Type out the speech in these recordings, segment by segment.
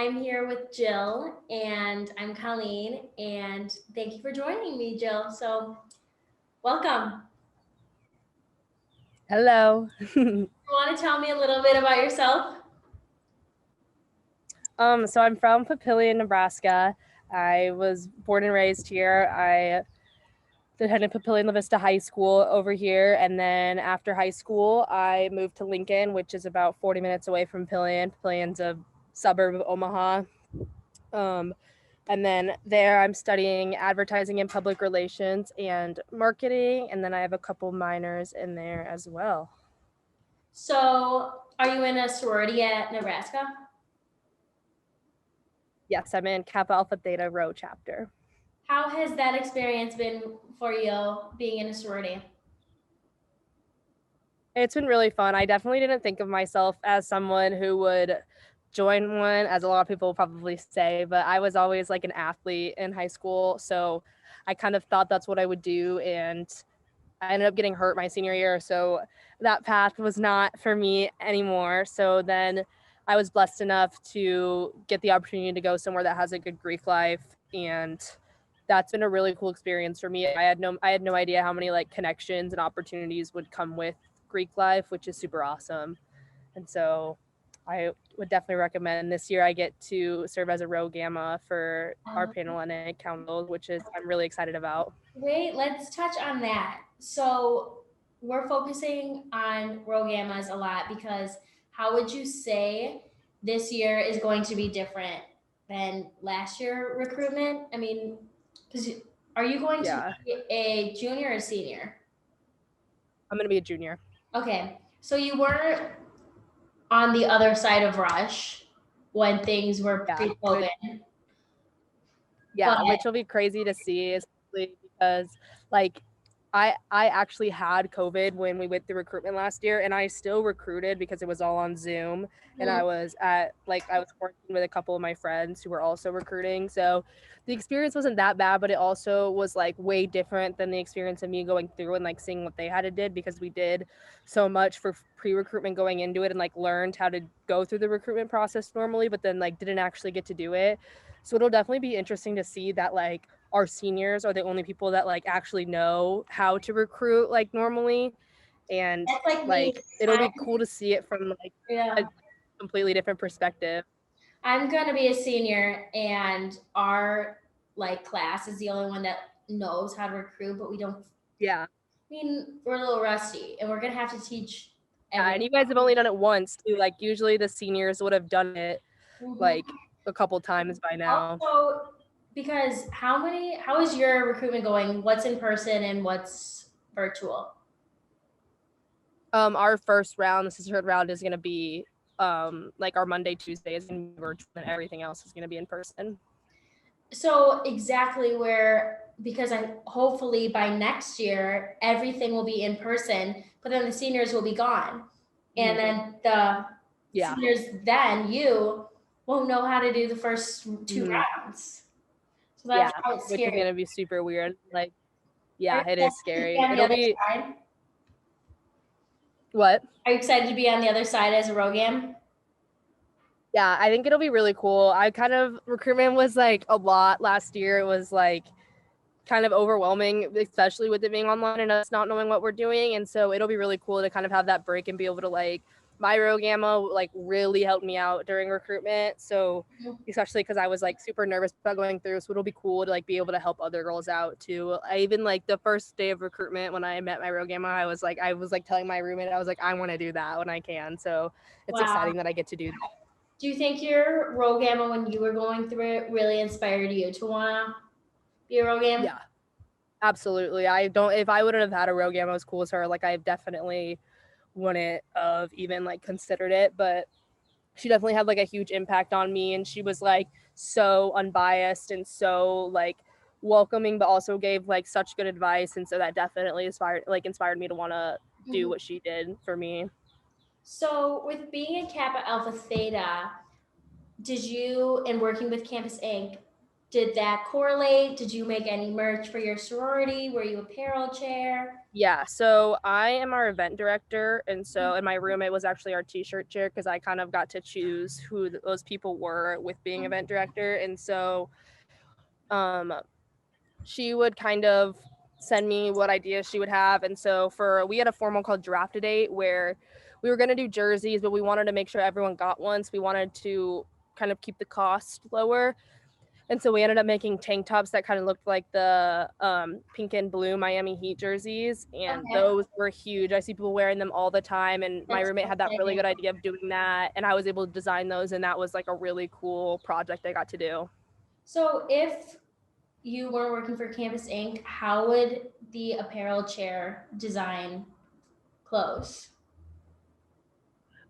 I'm here with Jill and I'm Colleen, and thank you for joining me, Jill. So, welcome. Hello. You want to tell me a little bit about yourself? So I'm from Papillion, Nebraska. I was born and raised here. I attended Papillion La Vista High School over here, and then after high school, I moved to Lincoln, which is about 40 minutes away from Papillion. Papillion's a suburb of Omaha. And then there I'm studying advertising and public relations and marketing, and then I have a couple minors in there as well. So, are you in a sorority at Nebraska? Yes, I'm in Kappa Alpha Theta Rho chapter. How has that experience been for you being in a sorority? It's been really fun. I definitely didn't think of myself as someone who would join one, as a lot of people probably say, but I was always like an athlete in high school. So I kind of thought that's what I would do. And I ended up getting hurt my senior year. So that path was not for me anymore. So then I was blessed enough to get the opportunity to go somewhere that has a good Greek life. And that's been a really cool experience for me. I had no idea how many like connections and opportunities would come with Greek life, which is super awesome. And so I would definitely recommend. This year I get to serve as a Rho Gamma for our Panhellenic Council, which is I'm really excited about. Wait, let's touch on that. So, we're focusing on Rho Gammas a lot because how would you say this year is going to be different than last year recruitment? I mean, because are you going to be a junior or senior? I'm going to be a junior. Okay, so you weren't on the other side of Rush when things were pre-COVID. Yeah, which will be crazy to see, especially because like I actually had COVID when we went through recruitment last year, and I still recruited because it was all on Zoom. And I was working with a couple of my friends who were also recruiting. So the experience wasn't that bad, but it also was like way different than the experience of me going through and like seeing what they had to did, because we did so much for pre-recruitment going into it and like learned how to go through the recruitment process normally, but then like didn't actually get to do it. So it'll definitely be interesting to see that like our seniors are the only people that like actually know how to recruit like normally. And like it'll be cool to see it from like a completely different perspective. I'm gonna be a senior, and our like class is the only one that knows how to recruit, but we don't. Yeah. I mean, we're a little rusty, and we're gonna have to teach. Yeah, and you guys have only done it once too. Like usually the seniors would have done it like a couple times by now. Also, because how is your recruitment going? What's in person and what's virtual? Our first round, the sisterhood round, is gonna be like our Monday, Tuesday is gonna be virtual, and everything else is gonna be in person. So exactly where, because hopefully by next year everything will be in person, but then the seniors will be gone, and then the seniors, then you won't know how to do the first two rounds. So that's how it's scary. Which is gonna be super weird. Like, it is scary. It'll be. What? Are you excited to be on the other side as a Rogam? Yeah, I think it'll be really cool. Recruitment was like a lot last year. It was like kind of overwhelming, especially with it being online and us not knowing what we're doing. And so it'll be really cool to kind of have that break and be able to like, my Rho Gamma like really helped me out during recruitment. So especially because I was like super nervous about going through. So it'll be cool to like be able to help other girls out too. I even like the first day of recruitment when I met my Rho Gamma, I was like telling my roommate, I was like, I want to do that when I can. So it's exciting that I get to do that. Do you think your Rho Gamma, when you were going through it, really inspired you to want to be a Rho Gamma? Yeah, absolutely. If I wouldn't have had a Rho Gamma as cool as her, like I definitely wouldn't have even like considered it, but she definitely had like a huge impact on me, and she was like so unbiased and so like welcoming, but also gave like such good advice, and so that definitely inspired me to want to do what she did for me. So with being a Kappa Alpha Theta, and working with Campus Inc., did that correlate? Did you make any merch for your sorority? Were you apparel chair? Yeah, so I am our event director, and my roommate was actually our t-shirt chair because I kind of got to choose who those people were with being event director. And so she would kind of send me what ideas she would have. And so we had a formal called Draft a Date where we were going to do jerseys, but we wanted to make sure everyone got one. So we wanted to kind of keep the cost lower. And so we ended up making tank tops that kind of looked like the pink and blue Miami Heat jerseys. And those were huge. I see people wearing them all the time. And my roommate had that really good idea of doing that. And I was able to design those. And that was like a really cool project I got to do. So if you were working for Campus Inc., how would the apparel chair design clothes?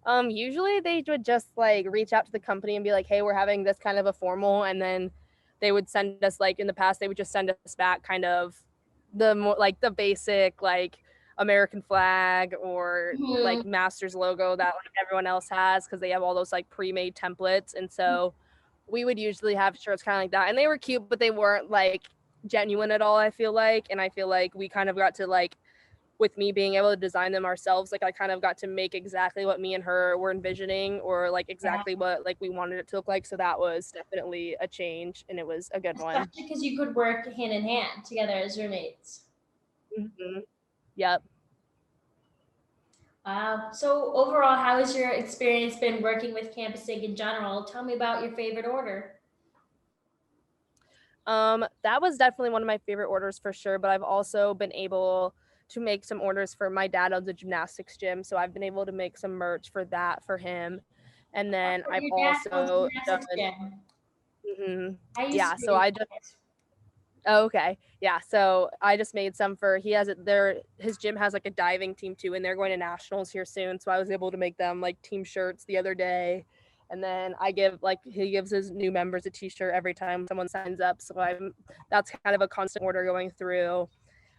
Usually they would just like reach out to the company and be like, hey, we're having this kind of a formal, and then they would send us, like in the past, they would just send us back kind of the more like the basic like American flag or like Masters logo that like everyone else has, because they have all those like pre-made templates. And so we would usually have shirts kind of like that, and they were cute, but they weren't like genuine at all, I feel like. And I feel like we kind of got to like, with me being able to design them ourselves, like I kind of got to make exactly what me and her were envisioning, or like exactly what like we wanted it to look like. So that was definitely a change, and it was a good one. Especially because you could work hand in hand together as roommates. Mm-hmm. Yep. So overall, how has your experience been working with Campus Inc. in general? Tell me about your favorite order. That was definitely one of my favorite orders for sure, but I've also been able to make some orders for my dad owns a gymnastics gym, so I've been able to make some merch for that for him. And then I've also done yeah, so I just okay. Yeah, so I just made some for, he has it there, his gym has like a diving team too, and they're going to nationals here soon, so I was able to make them like team shirts the other day. And then I give like, he gives his new members a t-shirt every time someone signs up, so that's kind of a constant order going through.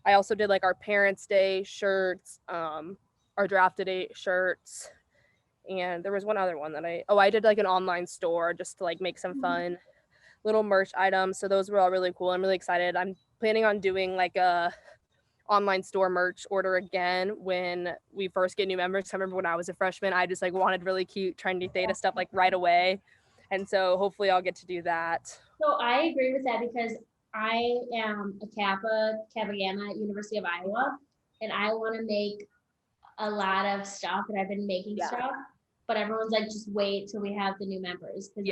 I also did like our Parents' Day shirts, our Draft a Date shirts, and there was one other one that I did like an online store just to like make some fun little merch items. So those were all really cool. I'm really excited. I'm planning on doing like a online store merch order again when we first get new members. I remember when I was a freshman, I just like wanted really cute Trinity Theta stuff like right away. And so hopefully I'll get to do that. So I agree with that because I am a Kappa Gamma at University of Iowa, and I want to make a lot of stuff, and I've been making stuff, but everyone's like, just wait till we have the new members, because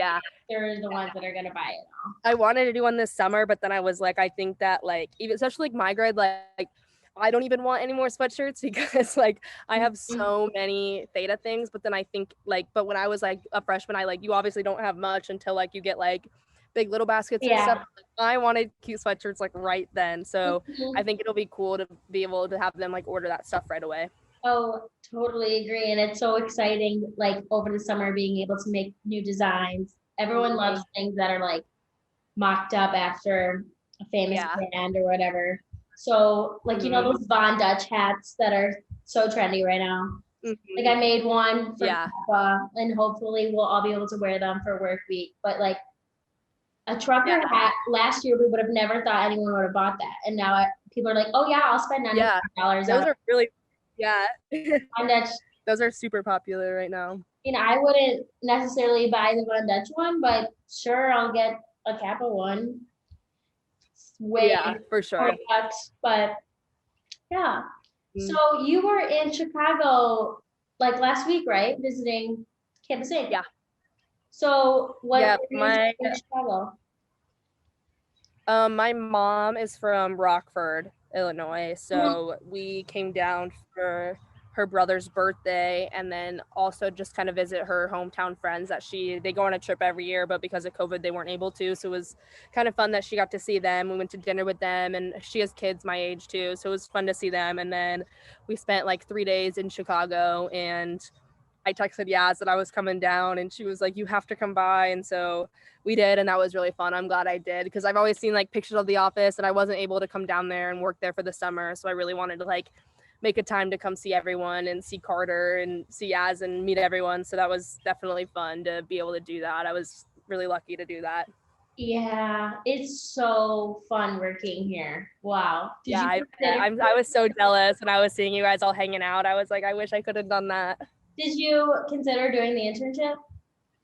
they're the ones that are gonna buy it all. I wanted to do one this summer, but then I was like, I think that like, even especially like my grade, like I don't even want any more sweatshirts because like I have so many Theta things. But then I think like, but when I was like a freshman, I like, you obviously don't have much until like you get like big little baskets and stuff. I wanted cute sweatshirts like right then. So I think it'll be cool to be able to have them like order that stuff right away. Oh, totally agree. And it's so exciting, like over the summer, being able to make new designs. Everyone loves things that are like mocked up after a famous brand or whatever. So like, you know, those Von Dutch hats that are so trendy right now. Like I made one for Kappa, and hopefully we'll all be able to wear them for work week. But like a trucker hat, last year we would have never thought anyone would have bought that. And now people are like, oh yeah, I'll spend $95. Those are really, Von Dutch. Those are super popular right now. You know, I wouldn't necessarily buy the Von Dutch one, but sure, I'll get a Kappa one. For sure. $40, but So you were in Chicago like last week, right? Visiting Campus Inc. Yeah. So what in Chicago? My mom is from Rockford, Illinois. So we came down for her brother's birthday, and then also just kind of visit her hometown friends that they go on a trip every year, but because of COVID they weren't able to. So it was kind of fun that she got to see them. We went to dinner with them, and she has kids my age too, so it was fun to see them. And then we spent like 3 days in Chicago, and I texted Yaz that I was coming down, and she was like, you have to come by. And so we did, and that was really fun. I'm glad I did, because I've always seen like pictures of the office, and I wasn't able to come down there and work there for the summer. So I really wanted to like make a time to come see everyone and see Carter and see Yaz and meet everyone. So that was definitely fun to be able to do that. I was really lucky to do that. Yeah, it's so fun working here. Wow. Did Yeah, you I was so jealous when I was seeing you guys all hanging out. I was like, I wish I could have done that. consider doing the internship?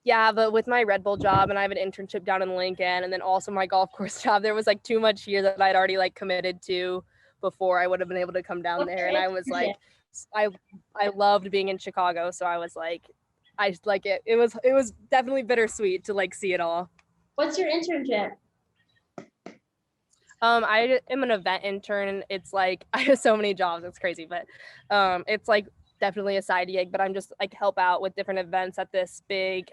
Yeah, but with my Red Bull job and I have an internship down in Lincoln and then also my golf course job, there was like too much here that I'd already like committed to before I would have been able to come down What's there. your And I was internship? like, I I loved being in Chicago, so I was like, I just like it. It was definitely bittersweet to like see it all. What's your internship? I am an event intern. And it's like I have so many jobs. It's crazy, but it's like definitely a side gig. But I'm just like help out with different events at this big.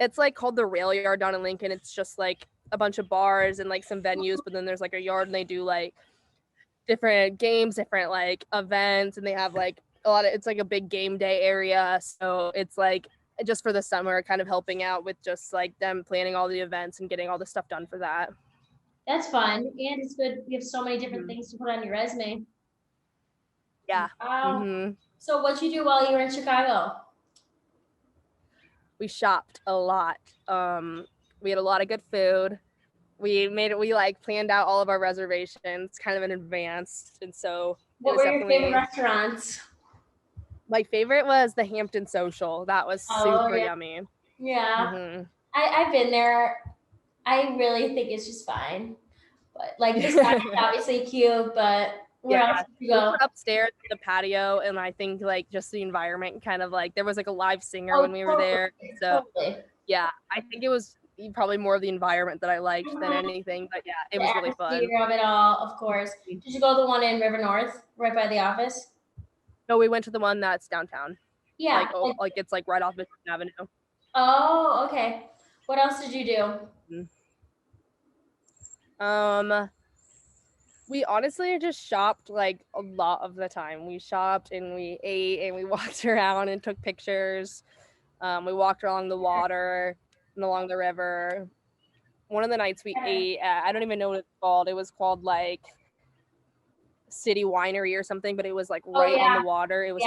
It's like called the Rail Yard down in Lincoln. It's just like a bunch of bars and like some venues, but then there's like a yard and they do like different games, different like events, and they have like a lot of. It's like a big game day area, so it's like just for the summer, kind of helping out with just like them planning all the events and getting all the stuff done for that. That's fun. And it's good. You have so many different Mhm. things to put on your resume. Yeah. Wow. Mm-hmm. So what'd you do while you were in Chicago? We shopped a lot. We had a lot of good food. We like planned out all of our reservations kind of in advance, and so What were your favorite restaurants? my favorite was the Hampton Social. That was super yummy. Yeah. Mm-hmm. I've been there. I really think it's just fine. But like the side is obviously cute, but where else did you We go? were upstairs in the patio, and I think like just the environment kind of like there was like a live singer Oh, when we were there. So totally. yeah, I think it was probably more of the environment that I liked than anything. But yeah, it was really fun. The atmosphere of it all, of course. Did you go to the one in River North, right by the office? No, we went to the one that's downtown. Yeah. Like it's like right off Michigan Avenue. Oh, okay. What else did you do? We honestly just shopped like a lot of the time. We shopped and we ate and we walked around and took pictures. We walked along the water and along the river. One of the nights we ate at, I don't even know what it's called. It was called like City Winery or something, but it was like right on the water. It was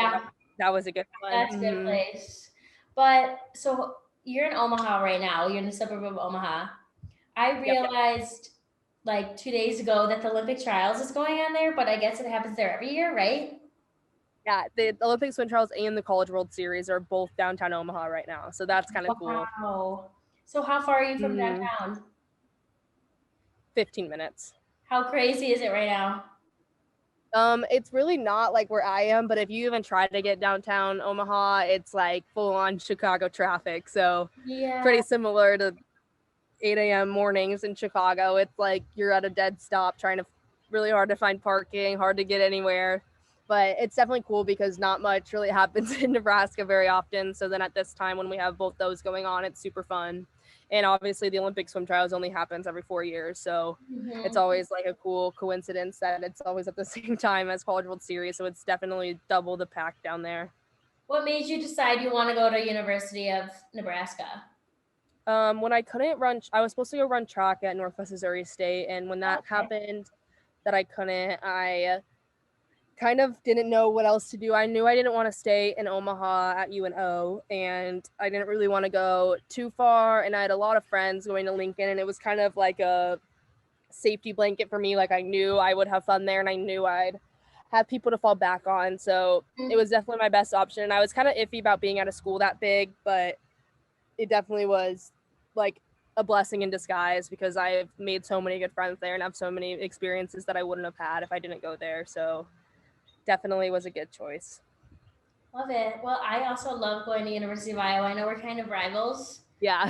that was a good one. That's a good place. But so you're in Omaha right now. You're in the suburb of Omaha. I realized like 2 days ago that the Olympic trials is going on there, but I guess it happens there every year, right? Yeah, the Olympic Swim Trials and the College World Series are both downtown Omaha right now. So that's kind of cool. Wow. So how far are you from downtown? 15 minutes. How crazy is it right now? It's really not like where I am, but if you even try to get downtown Omaha, it's like full on Chicago traffic. So pretty similar to 8 a.m. mornings in Chicago. It's like you're at a dead stop trying to really hard to find parking, hard to get anywhere. But it's definitely cool because not much really happens in Nebraska very often. So then at this time when we have both those going on, it's super fun. And obviously the Olympic swim trials only happens every 4 years. So it's always like a cool coincidence that it's always at the same time as College World Series. So it's definitely double the pack down there. What made you decide you want to go to University of Nebraska? When I couldn't run, I was supposed to go run track at Northwest Missouri State. And when that happened, that I couldn't, I kind of didn't know what else to do. I knew I didn't want to stay in Omaha at UNO, and I didn't really want to go too far. And I had a lot of friends going to Lincoln, and it was kind of like a safety blanket for me. Like I knew I would have fun there, and I knew I'd have people to fall back on. So it was definitely my best option. And I was kind of iffy about being at a school that big, but it definitely was like a blessing in disguise because I've made so many good friends there and have so many experiences that I wouldn't have had if I didn't go there. So definitely was a good choice. Love it. Well, I also love going to University of Iowa. I know we're kind of rivals. Yeah.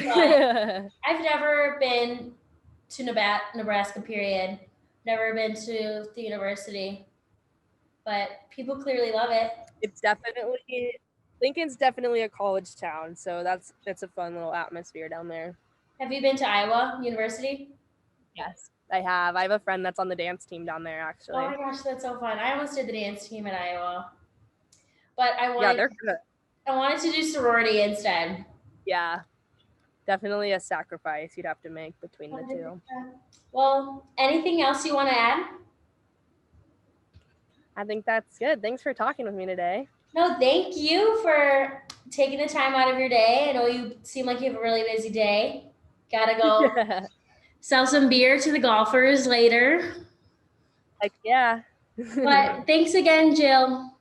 I've never been to Nebraska, period. Never been to the university. But people clearly love it. It's definitely, Lincoln's definitely a college town. So that's a fun little atmosphere down there. Have you been to Iowa University? Yes, I have. I have a friend that's on the dance team down there, actually. Oh my gosh, that's so fun. I almost did the dance team at Iowa. But I wanted to do sorority instead. Yeah, definitely a sacrifice you'd have to make between the two. Well, anything else you want to add? I think that's good. Thanks for talking with me today. No, thank you for taking the time out of your day. I know you seem like you have a really busy day. Gotta go sell some beer to the golfers later. Like, yeah. But thanks again, Jill.